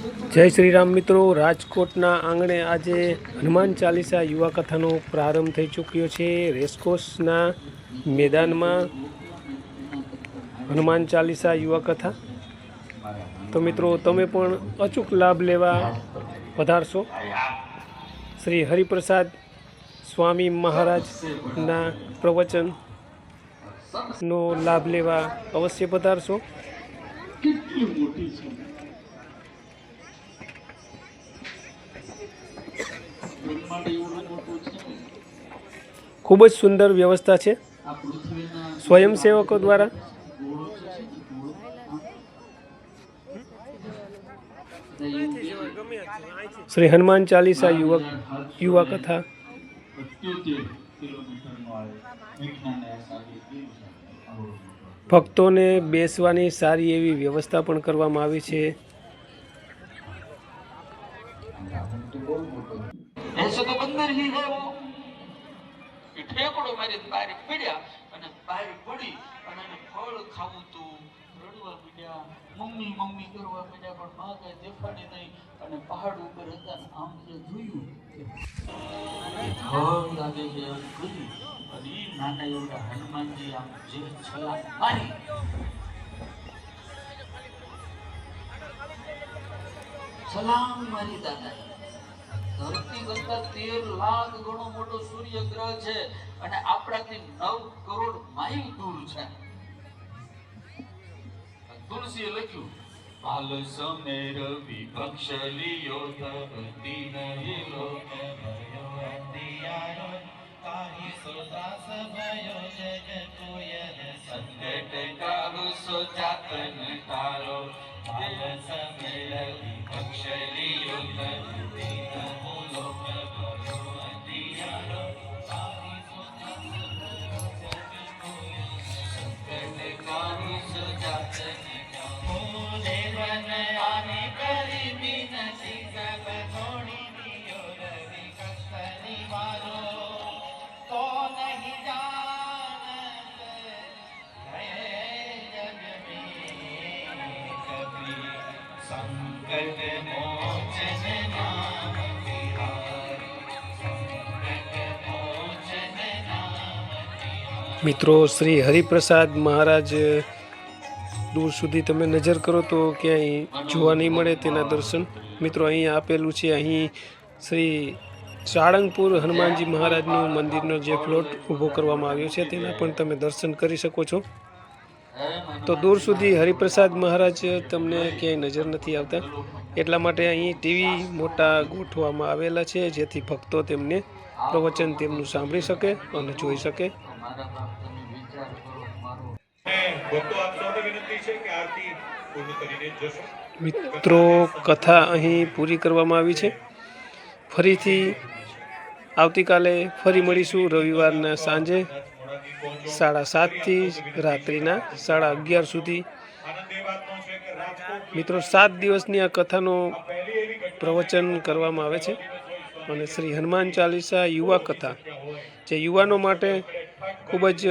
जय श्री राम मित्रों, राजकोटना आंगणे आज हनुमान चालीसा युवा कथानो प्रारंभ थई चूक्यो छे। रेसकोर्सना मैदान में हनुमान चालीसा युवा कथा। तो मित्रों तमे पण अचूक लाभ लेवा पधारशो। श्री हरिप्रसाद स्वामी महाराज ना प्रवचन नो लाभ लेवा अवश्य पधारशो। खूब ज सुंदर व्यवस्था है स्वयंसेवकों द्वारा। श्री हनुमान चालीसा युवा कथा भक्तों ने बेसवानी सारी एवी व्यवस्था पण करवामां आवी छे। ऐसे तो बंदर ही है वो कि ठेकड़ो मारी बारी पीड्या અને બારી પડી અને ફળ ખાવું તો રડવા પીડ્યા મમ્મી મમ્મી કરવા પીડ્યા પણ માં કઈ દેખાડી નહીં અને પહાડ ઉપર હતા આમ જે જોયું ફળ લાગે છે એમ કર્યું અને ઈ નાના એવડા હનુમાનજી આમ જે છલાંગ મારી દાદા धरती करता 13 लाख गणो मोटो सूर्य ग्रह छे અને આપણાથી 9 કરોડ માઇલ દૂર છે। તુલસીએ લખ્યું બાલ સમેર વિપક્ષ લિયો ધરતી નહિ લોક ભયો અંધિયારો કાહી સોદાસ ભયો જગ કોયલ સંકટ કાહુ સો જાતન તારો બાલ સમેર વિપક્ષ લિયો ધરતી मित्रों श्री हरिप्रसाद महाराज दूर सुधी तमे नजर करो तो क्या जोवा नहीं मळे तेना दर्शन। मित्रों अहीं आपेलू छे, अहीं श्री साळंगपुर हनुमानजी महाराजनु मंदिरनो जे फ्लोट ऊभो करवामां आव्यो छे तेना पण तमे दर्शन करी शको छो। तो दूर सुधी हरिप्रसाद महाराज तमने क्यांय नजर नहीं आवता, एटला माटे अहीं टीवी मोटा गोठवामां आवेला छे जेथी भक्तो तेमने प्रवचन तेमनुं सांभळी शके अने जोई शके। मित्रों कथा अहीं पूरी करवामां आवी छे। फरीथी आवती काले फरी मळीशुं रविवारना सांजे 7:30 थी रात्रिना 11:30 सुधी। मित्रों 7 दिवसनी आ कथानो प्रवचन करवामां आवे छे અને શ્રી હનુમાન ચાલીસા યુવા કથા જે યુવાનો માટે ખૂબ જ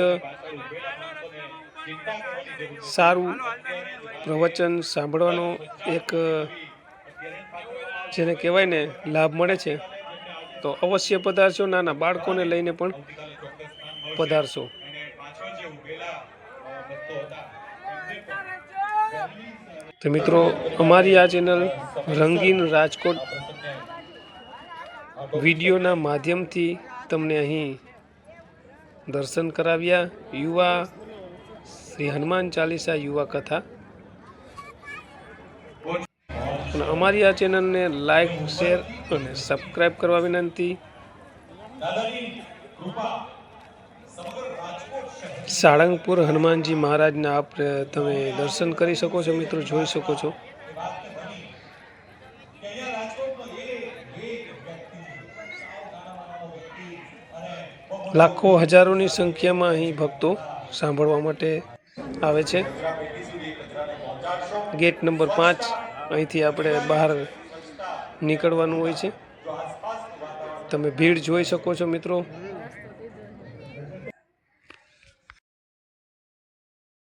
સારું પ્રવચન સાંભળવાનો એક જેને કહેવાય ને લાભ મળે છે। તો અવશ્ય પધારશો, નાના બાળકોને લઈને પણ પધારશો। તો મિત્રો અમારી આ ચેનલ રંગીન રાજકોટ વિડીયોના માધ્યમથી તમને અહીં દર્શન કરાવ્યા યુવા શ્રી હનુમાન ચાલીસા યુવા કથા। અને અમારી આ ચેનલને લાઈક શેર અને સબસ્ક્રાઈબ કરવા વિનંતી। સાળંગપુર હનુમાનજી મહારાજના આપ તમે દર્શન કરી શકો છો મિત્રો, જોઈ શકો છો। लाखों हजारों की संख्या में अहीं भक्तों सांभळवा माटे आवे छे। गेट नंबर 5 अहींथी आपणे बहार निकळवानुं होय छे। तमे भीड़ जोई शको छो मित्रों।